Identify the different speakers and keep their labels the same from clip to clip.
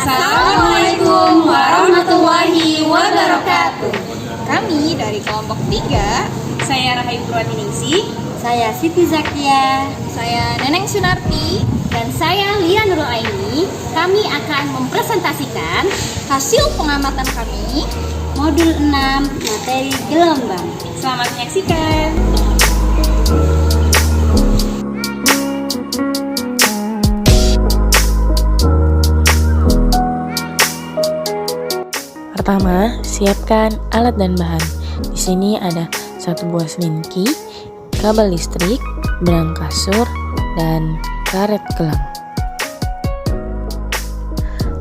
Speaker 1: Assalamualaikum warahmatullahi wabarakatuh.
Speaker 2: Kami dari kelompok 3.
Speaker 1: Saya Rahayu Purwatiningsih.
Speaker 3: Saya Siti Zakia.
Speaker 2: Saya Neneng Sunarti.
Speaker 3: Dan saya Lia Nurul Aini. Kami akan mempresentasikan
Speaker 2: Hasil pengamatan kami
Speaker 3: modul 6 materi gelombang.
Speaker 1: Selamat menyaksikan.
Speaker 4: Pertama, siapkan alat dan bahan. Di sini ada satu buah selinki, kabel listrik, benang kasur, dan karet gelang.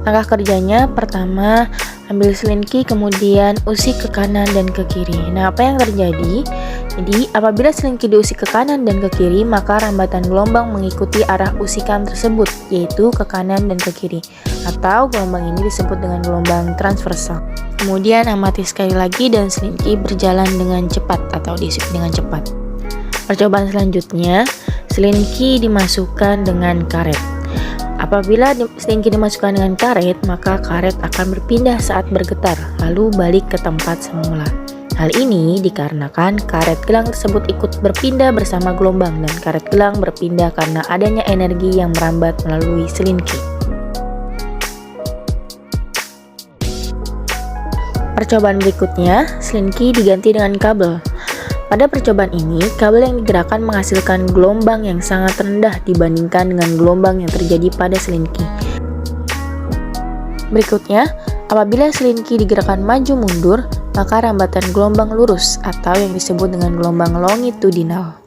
Speaker 4: Langkah kerjanya, pertama ambil selinki, kemudian usik ke kanan dan ke kiri. Nah, apa yang terjadi? Jadi, apabila selinki diusik ke kanan dan ke kiri, maka rambatan gelombang mengikuti arah usikan tersebut, yaitu ke kanan dan ke kiri. Atau gelombang ini disebut dengan gelombang transversal. Kemudian amati sekali lagi dan selinki berjalan dengan cepat atau diusik dengan cepat. Percobaan selanjutnya, selinki dimasukkan dengan karet. Apabila selinki dimasukkan dengan karet, maka karet akan berpindah saat bergetar, lalu balik ke tempat semula. Hal ini dikarenakan karet gelang tersebut ikut berpindah bersama gelombang, dan karet gelang berpindah karena adanya energi yang merambat melalui selinki. Percobaan berikutnya, selinki diganti dengan kabel. Pada percobaan ini, kabel yang digerakkan menghasilkan gelombang yang sangat rendah dibandingkan dengan gelombang yang terjadi pada selinki. Berikutnya, apabila selinki digerakkan maju mundur, maka rambatan gelombang lurus atau yang disebut dengan gelombang longitudinal.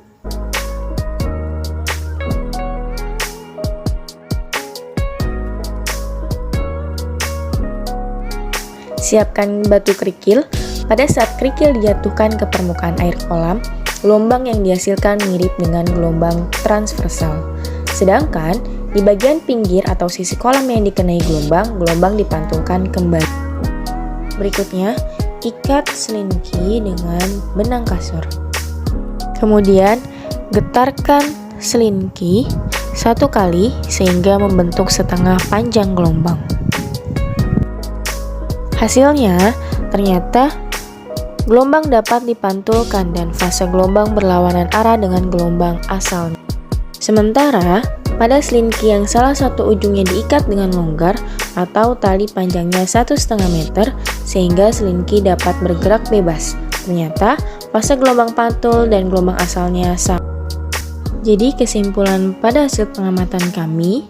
Speaker 4: Siapkan batu kerikil. Pada saat kerikil dijatuhkan ke permukaan air kolam, gelombang yang dihasilkan mirip dengan gelombang transversal. Sedangkan di bagian pinggir atau sisi kolam yang dikenai gelombang, gelombang dipantulkan kembali. Berikutnya, ikat selinki dengan benang kasur. Kemudian, getarkan selinki satu kali sehingga membentuk setengah panjang gelombang. Hasilnya, ternyata gelombang dapat dipantulkan dan fase gelombang berlawanan arah dengan gelombang asalnya. Sementara, pada selinki yang salah satu ujungnya diikat dengan longgar atau tali panjangnya 1,5 meter sehingga selinki dapat bergerak bebas. Ternyata, fase gelombang pantul dan gelombang asalnya sama. Jadi, kesimpulan pada hasil pengamatan kami,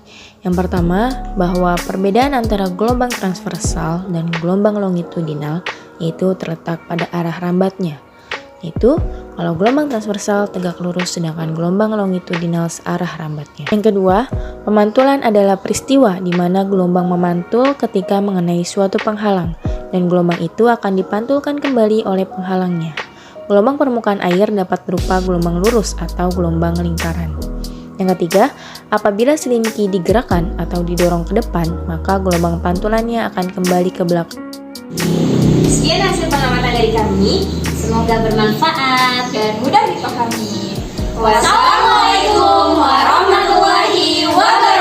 Speaker 4: yang pertama, bahwa perbedaan antara gelombang transversal dan gelombang longitudinal yaitu terletak pada arah rambatnya. Yaitu, kalau gelombang transversal tegak lurus sedangkan gelombang longitudinal searah rambatnya. Yang kedua, pemantulan adalah peristiwa di mana gelombang memantul ketika mengenai suatu penghalang dan gelombang itu akan dipantulkan kembali oleh penghalangnya. Gelombang permukaan air dapat berupa gelombang lurus atau gelombang lingkaran. Yang ketiga, apabila selinki digerakkan atau didorong ke depan, maka gelombang pantulannya akan kembali ke belakang.
Speaker 1: Sekian hasil pengamatan dari kami.
Speaker 3: Semoga bermanfaat
Speaker 2: dan mudah dipahami.
Speaker 1: Wassalamualaikum warahmatullahi wabarakatuh.